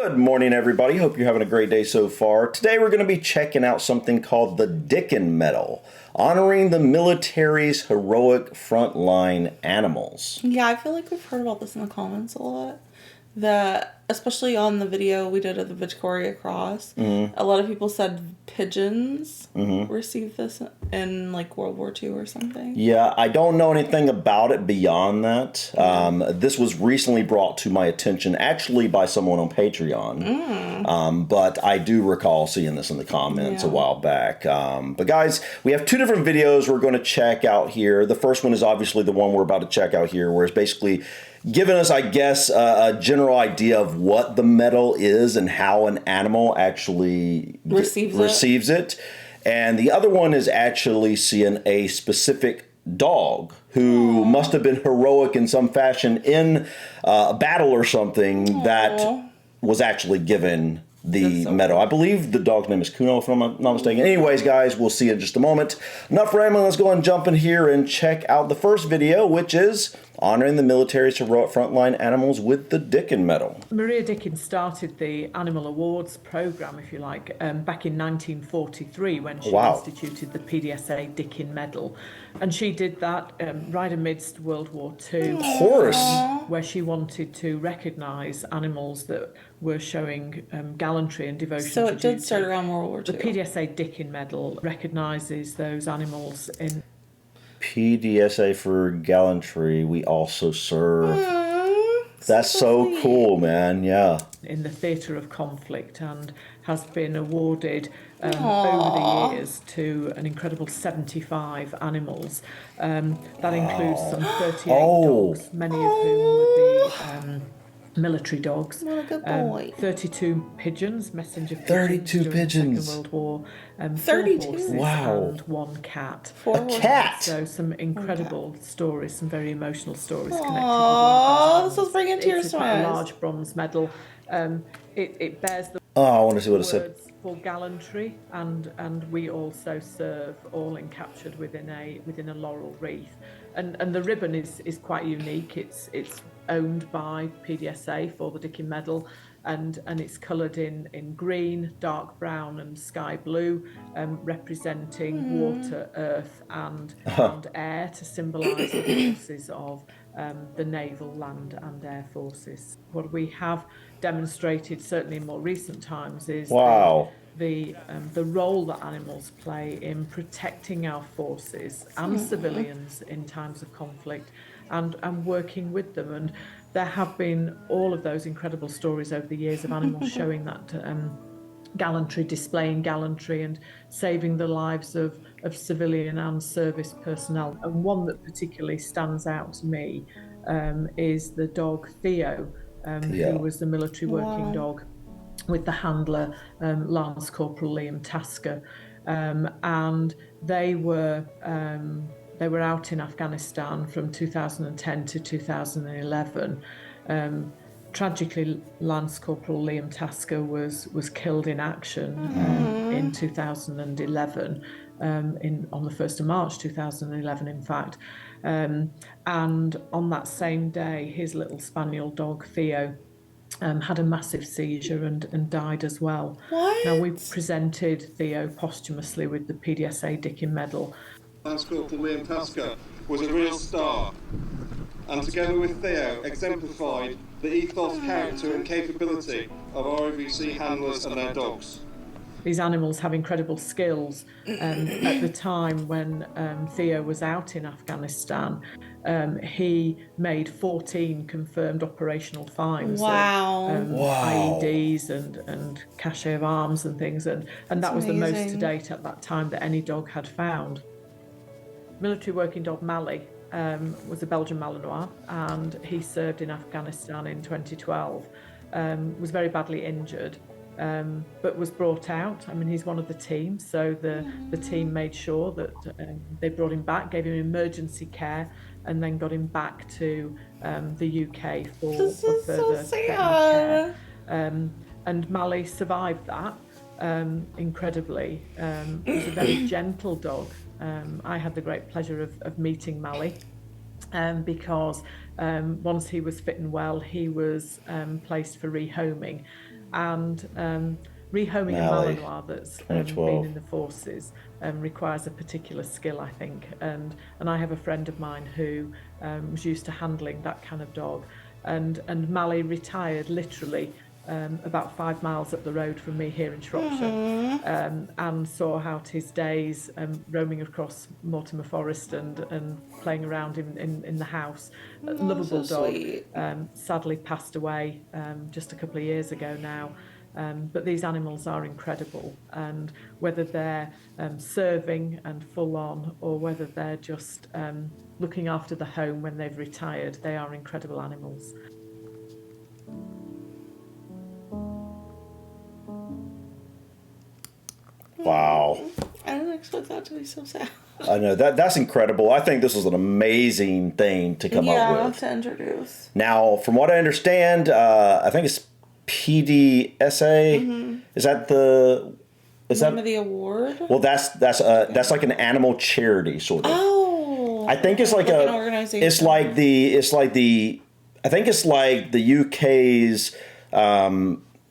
Good morning, everybody. Hope you're having a great day so far. Today we're going to be checking out something called the Dickin Medal, honoring the military's heroic frontline animals. Yeah, I feel like we've heard about this in the comments a lot. Especially on the video we did of the Victoria Cross, a lot of people said pigeons received this in like World War II or something. Yeah, I don't know anything about it beyond that. This was recently brought to my attention, actually by someone on Patreon. But I do recall seeing this in the comments a while back. But guys, we have two different videos we're going to check out here. The first one is obviously the one we're about to check out here, where it's basically giving us, I guess, a general idea of what the medal is and how an animal actually receives it. And the other one is actually seeing a specific dog who must have been heroic in some fashion in a battle or something that was actually given the medal. I believe the dog's name is Kuno, if I'm not mistaken. Anyways, guys, we'll see in just a moment. Enough rambling. Let's go and jump in here and check out the first video, which is honoring the military's heroic frontline animals with the Dickin Medal. Maria Dickin started the Animal Awards program, if you like, back in 1943 when she instituted the PDSA Dickin Medal. And she did that right amidst World War II. Of course. Where she wanted to recognise animals that were showing gallantry and devotion So to it did duty. start around World War II. The PDSA Dickin Medal recognises those animals in... PDSA for gallantry, we also serve. That's so cool, man. Yeah. In the theatre of conflict, and has been awarded over the years to an incredible 75 animals. That includes some 38 dogs, many of whom would be military dogs. What a good boy. 32 pigeons, messenger pigeons. 32 pigeons. Second World War. 32? 4 horses and 1 cat. A cat? So some incredible stories, some very emotional stories connected with Aww, this was bringing tears It's to quite my a eyes. large bronze medal. It bears the I want to see what it said. words for gallantry, and we also serve, all encaptured within a laurel wreath. And the ribbon is quite unique. It's owned by PDSA for the Dickin Medal, and it's coloured in green, dark brown and sky blue, representing water, earth and air, to symbolise the forces of the naval, land and air forces. What we have demonstrated, certainly in more recent times, is the role that animals play in protecting our forces and civilians in times of conflict, and working with them. And there have been all of those incredible stories over the years of animals showing that gallantry, displaying gallantry and saving the lives of civilian and service personnel. And one that particularly stands out to me is the dog Theo, who was the military working dog with the handler, Lance Corporal Liam Tasker. And they were out in Afghanistan from 2010 to 2011. Tragically, Lance Corporal Liam Tasker was killed in action in 2011, on the 1st of March 2011, in fact. And on that same day, his little spaniel dog, Theo, had a massive seizure and died as well. What? Now, we presented Theo posthumously with the PDSA Dickin Medal. Lance Corporal Liam Tasker was a real star, and together with Theo exemplified the ethos, character and capability of ROVC handlers and their dogs. These animals have incredible skills. At the time when Theo was out in Afghanistan, he made 14 confirmed operational finds of IEDs and cache of arms and things, and that was the most to date at that time that any dog had found. Military working dog Mali was a Belgian Malinois, and he served in Afghanistan in 2012, was very badly injured, but was brought out. I mean, he's one of the team, so the team made sure that they brought him back, gave him emergency care, and then got him back to the UK for further care. And Mali survived that incredibly. He was a very gentle dog. I had the great pleasure of meeting Mali, because once he was fit and well, he was placed for rehoming. and rehoming a Mallee, Malinois that's 2012. been in the forces requires a particular skill, I think. And I have a friend of mine who was used to handling that kind of dog. And Mallee retired literally about 5 miles up the road from me here in Shropshire, and saw out his days roaming across Mortimer Forest and playing around in the house. A lovable so dog, sweet. sadly passed away just a couple of years ago now. But these animals are incredible, and whether they're serving and full on, or whether they're just looking after the home when they've retired, they are incredible animals. Wow. I didn't expect that to be so sad. I know that's incredible. I think this was an amazing thing to come up with. To introduce. Now, from what I understand, I think it's PDSA. Is that the? Is Name that of the award? Well, that's like an animal charity sort of. Oh. I think it's like an organization. It's like the. I think it's like the UK's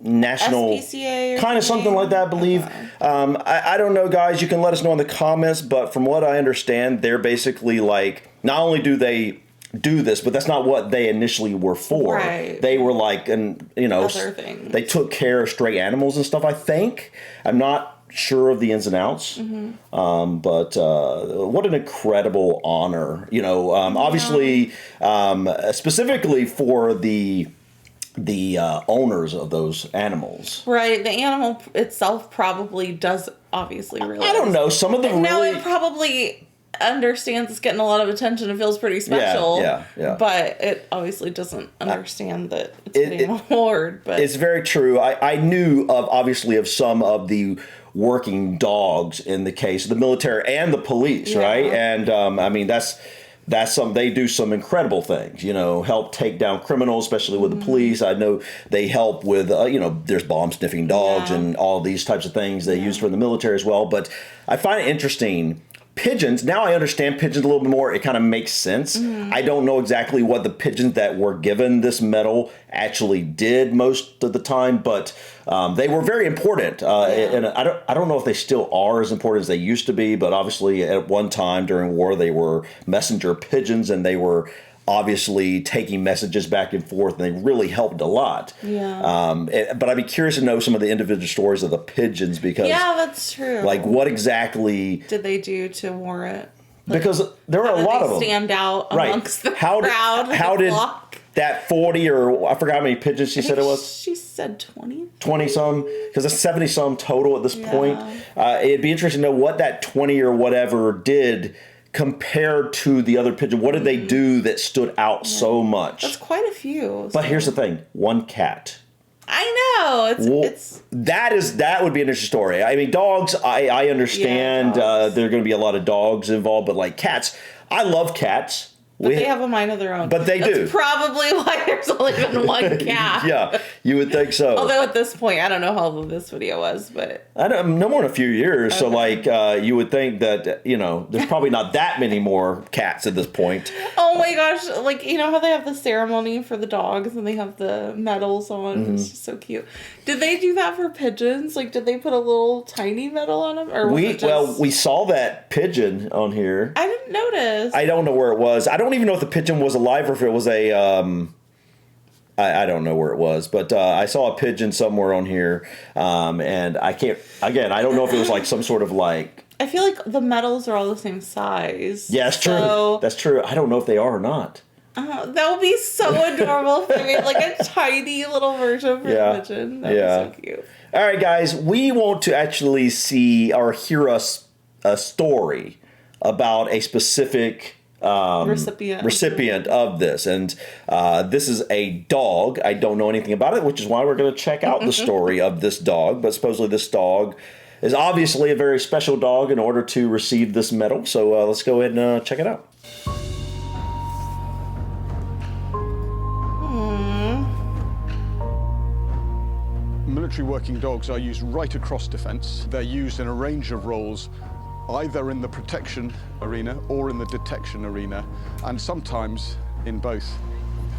national SPCA or kind of something like that, I believe. Okay. I don't know, guys. You can let us know in the comments, but from what I understand, they're basically like, not only do they do this, but that's not what they initially were for. Right. They were like, and Other things. they took care of stray animals and stuff. I think. I'm not sure of the ins and outs, but what an incredible honor. Obviously, specifically for the owners of those animals. Right. The animal itself probably does obviously realize. I don't know. Some of them No, really. it probably understands it's getting a lot of attention and feels pretty special. Yeah. But it obviously doesn't understand that it's getting an award. But It's very true. I knew of some of the working dogs in the case of the military and the police, right? And I mean that's they do some incredible things, help take down criminals, especially with the police. I know they help with, there's bomb sniffing dogs and all these types of things they use for the military as well. But I find it interesting. Pigeons, now I understand pigeons a little bit more. It kind of makes sense. I don't know exactly what the pigeons that were given this medal actually did most of the time, but they were very important. And I don't know if they still are as important as they used to be, but obviously at one time during war, they were messenger pigeons, and they were obviously taking messages back and forth, and they really helped a lot. But I'd be curious to know some of the individual stories of the pigeons, because that's true. like what exactly did they do to warrant? Because there are a lot of them. Stand out amongst the crowd. How did that 40 or I forgot how many pigeons she said it was? She said 20. 20 some, because it's 70 some total at this point. It'd be interesting to know what that 20 or whatever did compared to the other pigeon. What did they do that stood out so much? That's quite a few. But here's the thing: one cat. I know. It's that would be an interesting story. I mean, dogs, I understand dogs. there are going to be a lot of dogs involved, but like cats, I love cats. But they have a mind of their own. But they do. That's probably why there's only been one cat. Yeah, you would think so. Although at this point, I don't know how old this video was, but no more than a few years. Okay. So like, you would think that there's probably not that many more cats at this point. Oh my gosh! Like how they have the ceremony for the dogs and they have the medals on. It's just so cute. Did they do that for pigeons? Like, did they put a little tiny medal on them, or we saw that pigeon on here. I didn't notice. I don't know where it was. I don't even know if the pigeon was alive or if it was a I don't know where it was, but I saw a pigeon somewhere on here, and I don't know if it was like some sort of like. I feel like the medals are all the same size. Yeah, that's true. That's true. I don't know if they are or not. That would be so adorable if they made like a tiny little version for a pigeon. That would be so cute. All right, guys, we want to actually see or hear a story about a specific recipient of this, and this is a dog. I don't know anything about it, which is why we're going to check out the story of this dog. But supposedly this dog is obviously a very special dog in order to receive this medal. So let's go ahead and check it out. Military working dogs are used right across defence. They're used in a range of roles, either in the protection arena or in the detection arena, and sometimes in both.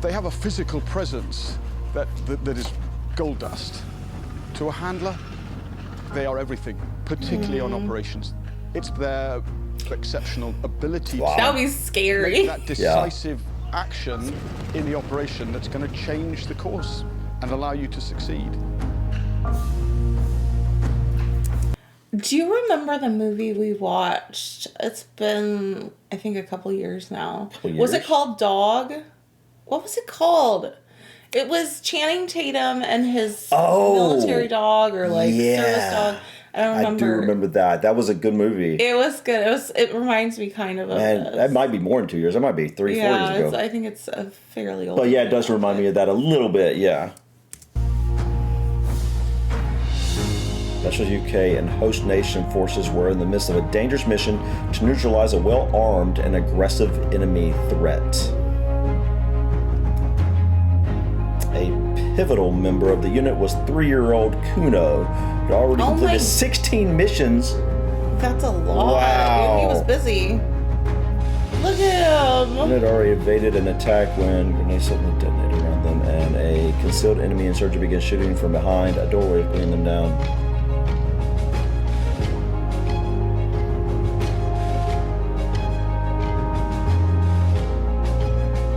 They have a physical presence that is gold dust. To a handler, they are everything, particularly on operations. It's their exceptional ability to That would be scary. make that decisive action in the operation that's going to change the course and allow you to succeed. Do you remember the movie we watched? It's been, I think, a couple years now. Was it called Dog? What was it called? It was Channing Tatum and his military dog or like service dog. I don't remember. I do remember that. That was a good movie. It was good. It reminds me kind of this. That might be more than 2 years. That might be 3-4 years ago. I think it's a fairly old. But yeah, it does remind me of that a little bit. Yeah. Special UK and host nation forces were in the midst of a dangerous mission to neutralize a well-armed and aggressive enemy threat. A pivotal member of the unit was 3-year-old Kuno, who had already completed 16 missions. That's a lot. Wow. He was busy. Look at him. The unit already evaded an attack when grenades suddenly detonated around them, and a concealed enemy insurgent began shooting from behind a doorway, bringing them down.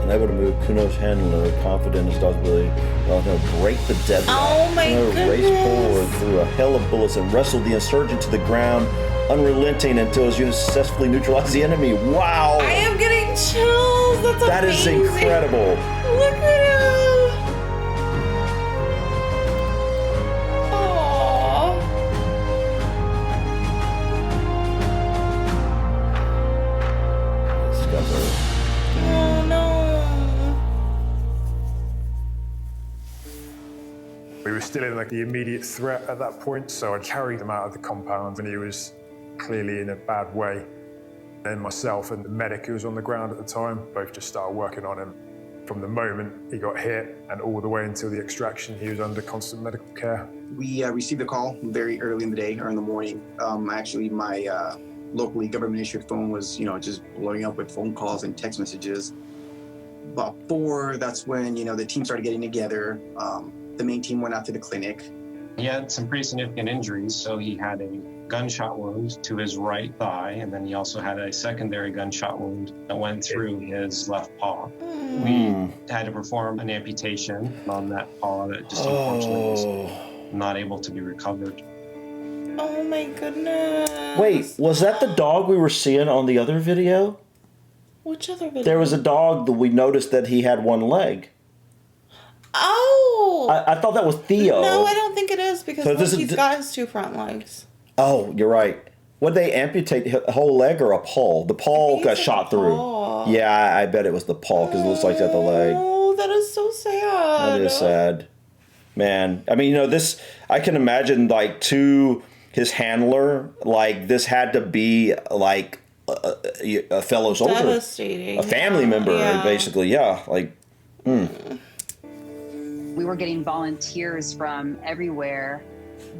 Able to move, Kuno's handler, confident in his dog's ability, to break the deadlock. Oh my Kuno raced goodness. forward through a hail of bullets and wrestled the insurgent to the ground, unrelenting until his unit successfully neutralized the enemy. Wow! I am getting chills. That's That is amazing. incredible. Look at him. Aww. Discover. Oh no. We were still in the immediate threat at that point, so I carried him out of the compound and he was clearly in a bad way. And myself and the medic who was on the ground at the time both just started working on him. From the moment he got hit and all the way until the extraction, he was under constant medical care. We received a call very early in the day or in the morning. Actually, my locally government-issued phone was, just blowing up with phone calls and text messages. About 4, that's when, the team started getting together. The main team went out to the clinic. He had some pretty significant injuries, so he had a gunshot wound to his right thigh, and then he also had a secondary gunshot wound that went through his left paw. We had to perform an amputation on that paw that just unfortunately was not able to be recovered. Oh my goodness. Wait, was that the dog we were seeing on the other video? Which other video? There was a dog that we noticed that he had one leg. Oh! I thought that was Theo. No, I don't think it is because So look, this is he's got his 2 front legs. Oh, you're right. Would they amputate a whole leg or a paw? The paw got shot through. Paw. Yeah, I bet it was the paw because it looks like that the leg. Oh, that is so sad. That is sad. Man, I mean, this, I can imagine, to his handler, this had to be, a fellow soldier. Devastating. A family member, basically, We were getting volunteers from everywhere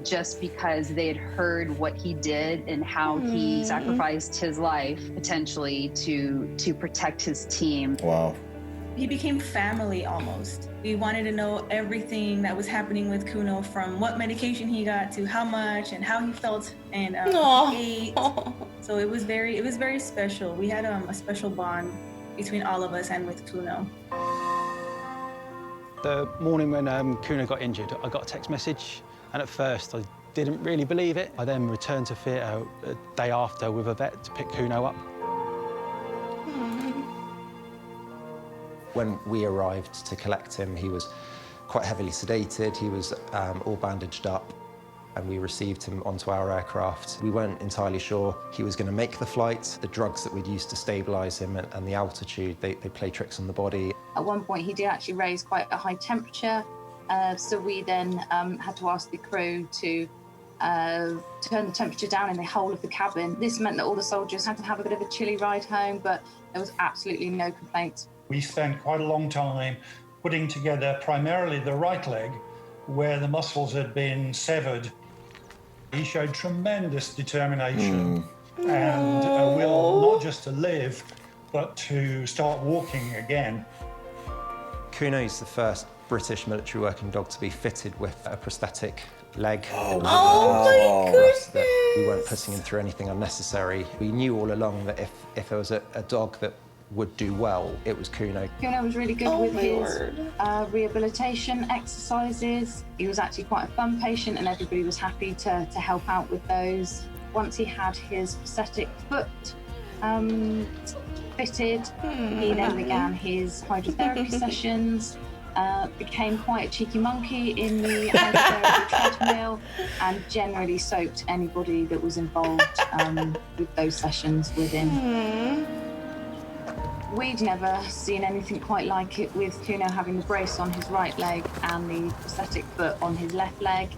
just because they had heard what he did and how he sacrificed his life potentially to protect his team. Wow. He became family almost. We wanted to know everything that was happening with Kuno, from what medication he got to how much and how he felt and he ate. So it was very special. We had a special bond between all of us and with Kuno. The morning when Kuno got injured, I got a text message, and at first I didn't really believe it. I then returned to theatre a day after with a vet to pick Kuno up. When we arrived to collect him, he was quite heavily sedated. He was all bandaged up, and we received him onto our aircraft. We weren't entirely sure he was going to make the flight. The drugs that we'd used to stabilise him and the altitude, they play tricks on the body. At one point, he did actually raise quite a high temperature, so we then had to ask the crew to turn the temperature down in the whole of the cabin. This meant that all the soldiers had to have a bit of a chilly ride home, but there was absolutely no complaints. We spent quite a long time putting together primarily the right leg, where the muscles had been severed. He showed tremendous determination and a will not just to live, but to start walking again. Kuno's the first British military working dog to be fitted with a prosthetic leg. Oh my goodness! That we weren't putting him through anything unnecessary. We knew all along that if there was a dog that would do well, it was Kuno. Kuno was really good with his rehabilitation exercises. He was actually quite a fun patient and everybody was happy to help out with those. Once he had his prosthetic foot fitted, he then began his hydrotherapy sessions. Became quite a cheeky monkey in the hydrotherapy treadmill and generally soaked anybody that was involved with those sessions with him. We'd never seen anything quite like it with Kuno having the brace on his right leg and the prosthetic foot on his left leg.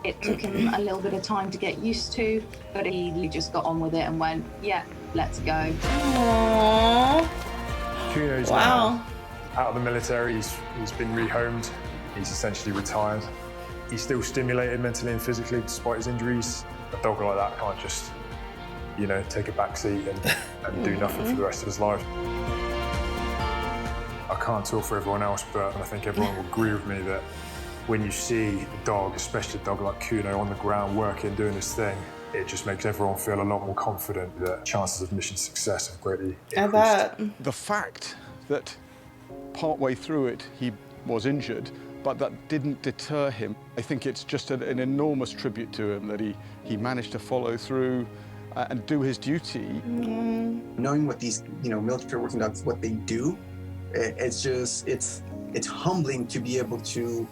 It took him a little bit of time to get used to, but he just got on with it and went, yeah, let's go. Aww. Kuno's now out of the military, he's been rehomed, he's essentially retired. He's still stimulated mentally and physically despite his injuries. A dog like that can't just, you know, take a back seat and do nothing for the rest of his life. I can't talk for everyone else, but I think everyone will agree with me that when you see a dog, especially a dog like Kuno, on the ground working, doing his thing, it just makes everyone feel a lot more confident that chances of mission success have greatly increased. I bet. The fact that partway through it he was injured, but that didn't deter him. I think it's just an enormous tribute to him that he managed to follow through and do his duty. Knowing what these, military working dogs, what they do, it's just, it's humbling to be able to,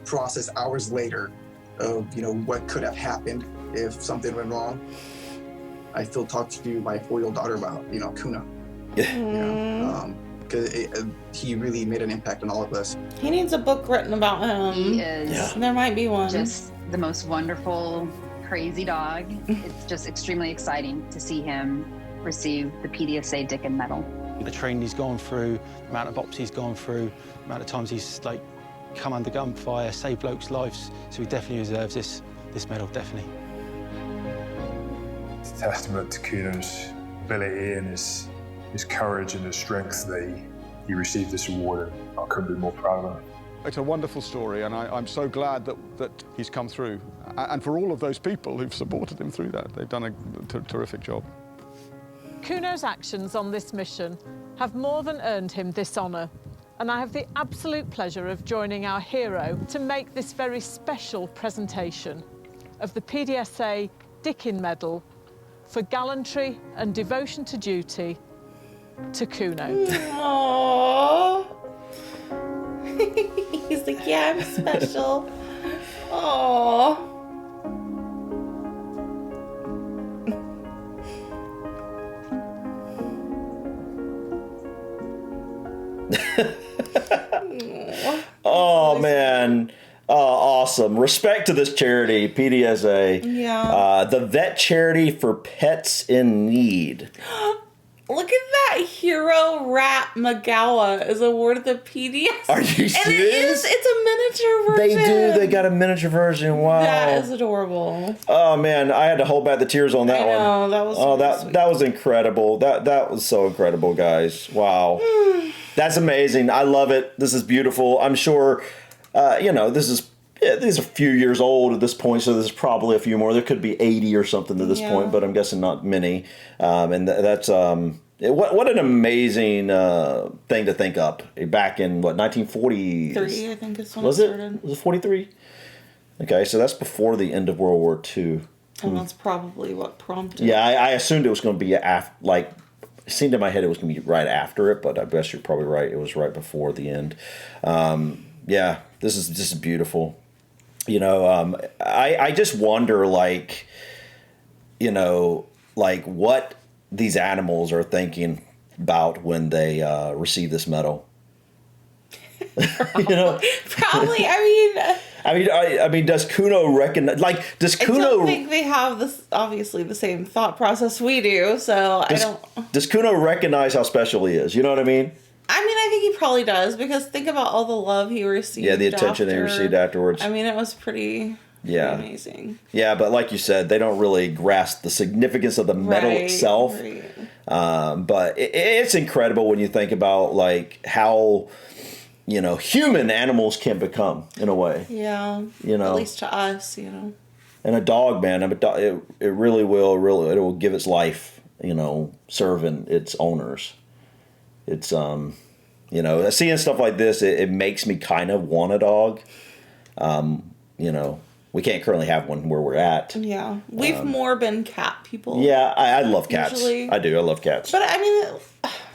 process hours later of, what could have happened if something went wrong. I still talk to my 4-year-old daughter about, Kuno. Because he really made an impact on all of us. He needs a book written about him. He is. Yeah. There might be one. Just the most wonderful, crazy dog. It's just extremely exciting to see him receive the PDSA Dickin Medal. The training he's gone through, the amount of ops he's gone through, the amount of times he's come under gunfire, saved blokes' lives. So he definitely deserves this medal, definitely. It's a testament to Kuno's ability and his courage and his strength that he received this award, and I couldn't be more proud of him. It's a wonderful story, and I'm so glad that he's come through. And for all of those people who've supported him through that, they've done a terrific job. Kuno's actions on this mission have more than earned him this honour, and I have the absolute pleasure of joining our hero to make this very special presentation of the PDSA Dickin Medal for gallantry and devotion to duty to Kuno. Aww. He's like, yeah, I'm special. Aww. Oh, man. Awesome. Respect to this charity, PDSA. Yeah. The vet charity for pets in need. Look at that. Hero Rat Magawa is awarded the PDSA. Are you serious? And it's a miniature version. They do. They got a miniature version. Wow. That is adorable. Oh, man. I had to hold back the tears on that one. I know. That was that was incredible. That was so incredible, guys. Wow. That's amazing. I love it. This is beautiful. I'm sure, this is a few years old at this point, so there's probably a few more. There could be 80 or something to this point, but I'm guessing not many. And that's what an amazing thing to think up back in 1943. I think is when was it it started. Was it 43? Okay, so that's before the end of World War II. And that's probably what prompted. Yeah, I assumed it was going to be it seemed in my head it was going to be right after it, but I guess you're probably right. It was right before the end. This is beautiful. I just wonder, what these animals are thinking about when they receive this medal. Probably. I mean, does Kuno recognize? Does Kuno? I don't think they have this obviously the same thought process we do. So Does Kuno recognize how special he is? You know what I mean? I think he probably does, because think about all the love he received. Yeah, the attention he received afterwards. I mean, it was pretty amazing. Yeah, but like you said, they don't really grasp the significance of the medal itself. Right. But it's incredible when you think about how human animals can become in a way. Yeah. At least to us, And a dog, man, it really will. It will give its life, serving its owners. It's seeing stuff like this, it makes me kind of want a dog. We can't currently have one where we're at. Yeah. We've more been cat people. Yeah, I love cats. Usually. I do. I love cats. But I mean,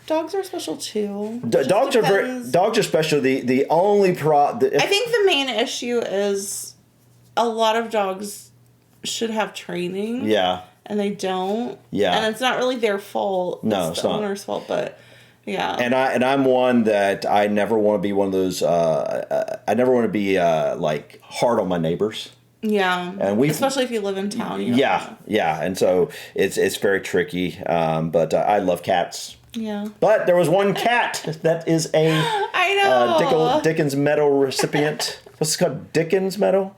dogs are special too. Dogs are special. The only I think the main issue is a lot of dogs should have training. Yeah. And they don't. Yeah. And it's not really their fault. No, it's it's the not. owner's fault, but yeah. And I'm one that I never want to be one of those. I never want to be like hard on my neighbors. Yeah, and especially if you live in town. Yeah, and so it's very tricky. But I love cats. Yeah. But there was one cat that is a I know Dickens Medal recipient. What's it called? Dickens Medal.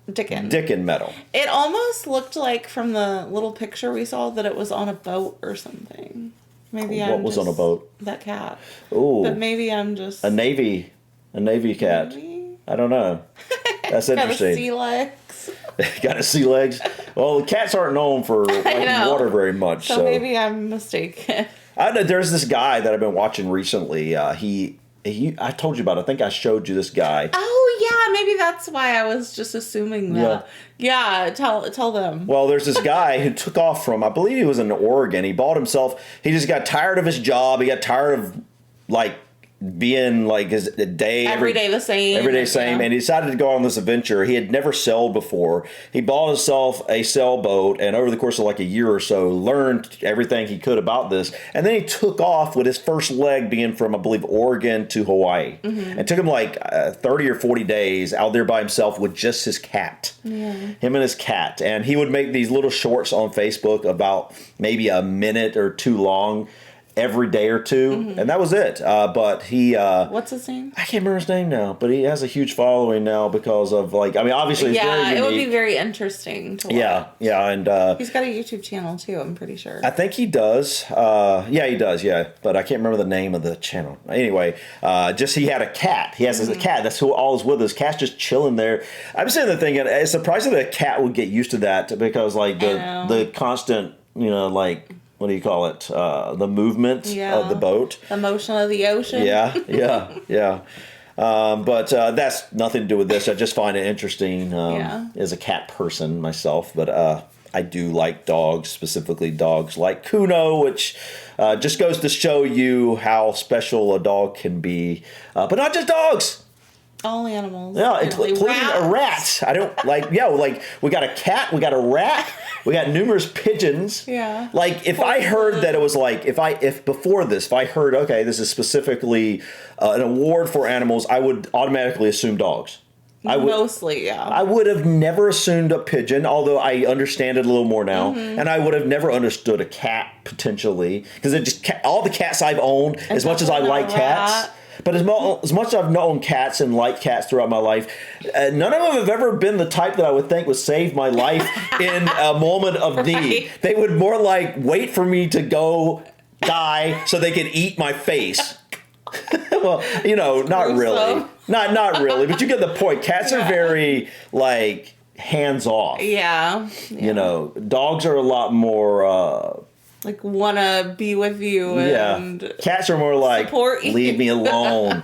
Dickin Medal. It almost looked like from the little picture we saw that it was on a boat or something. Maybe what was on a boat? That cat. Ooh. But maybe I'm just a navy cat. Maybe? I don't know. That's interesting. Got sea legs. Got to see legs. Well, the cats aren't known for liking water very much. So maybe I'm mistaken. I know there's this guy that I've been watching recently. I told you about it. I think I showed you this guy. Oh yeah, maybe that's why I was just assuming that. Yeah, tell them. Well, there's this guy who took off from, I believe he was in Oregon. He he just got tired of his job. He got tired of being like his day every day the same, and he decided to go on this adventure. He had never sailed before. He bought himself a sailboat, and over the course of like a year or so learned everything he could about this, and then he took off with his first leg being from, I believe, Oregon to Hawaii. It took him like 30 or 40 days out there by himself with just his cat. Him and his cat. And he would make these little shorts on Facebook about maybe a minute or two long every day or two, and that was it. But he what's his name? I can't remember his name now, but he has a huge following now because of obviously it's very unique. It would be very interesting to watch. And he's got a YouTube channel too, I'm pretty sure. I think he does. He does, but I can't remember the name of the channel. Anyway, he had a cat. He has a cat. That's who all is with. His cat's just chilling there. I'm sitting there thinking, it's surprising that a cat would get used to that because the constant, what do you call it? The movement of the boat. The motion of the ocean. Yeah. But that's nothing to do with this. I just find it interesting as a cat person myself. But I do like dogs, specifically dogs like Kuno, which just goes to show you how special a dog can be. But not just dogs. All animals. Yeah, including a rat. I don't we got a cat, we got a rat, we got numerous pigeons. Yeah. If I heard that it was if before this, if I heard, okay, this is specifically an award for animals, I would automatically assume dogs. Mostly, yeah. I would have never assumed a pigeon, although I understand it a little more now. And I would have never understood a cat, potentially. Because all the cats I've owned, as much as I like cats... But as much as I've known cats and liked cats throughout my life, none of them have ever been the type that I would think would save my life in a moment of need. They would more wait for me to go die so they could eat my face. Well, not really. Not really, but you get the point. Cats are very, hands off. Yeah. Dogs are a lot more... wanna be with you and cats are more support you. Leave me alone.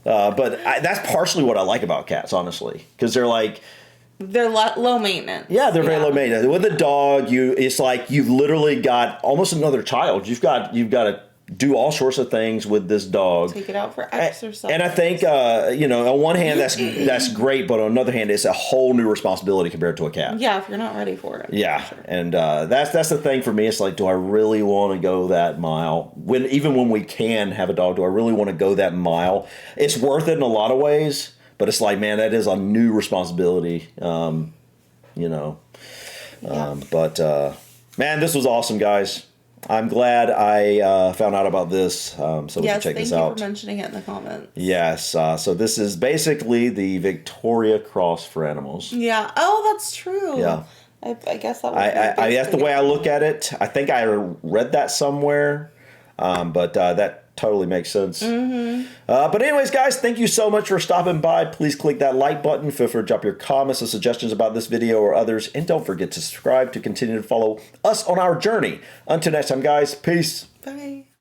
But that's partially what I like about cats, honestly, because they're low maintenance. Yeah, they're very low maintenance. With a dog, it's like you've literally got almost another child. You've got to do all sorts of things with this dog. Take it out for exercise. And I think, on one hand, that's great, but on another hand, it's a whole new responsibility compared to a cat. Yeah, if you're not ready for it. Yeah, sure. And that's the thing for me. It's do I really want to go that mile? Even when we can have a dog, do I really want to go that mile? It's worth it in a lot of ways, but it's man, that is a new responsibility, But, man, this was awesome, guys. I'm glad I found out about this, so we can check this out. Yes, thank you for mentioning it in the comments. Yes, so this is basically the Victoria Cross for animals. Yeah. Oh, that's true. Yeah. I guess that would that's the way I look at it. I think I read that somewhere, but that totally makes sense. But anyways, guys, thank you so much for stopping by. Please click that like button. Feel free to drop your comments and suggestions about this video or others. And don't forget to subscribe to continue to follow us on our journey. Until next time, guys, peace. Bye.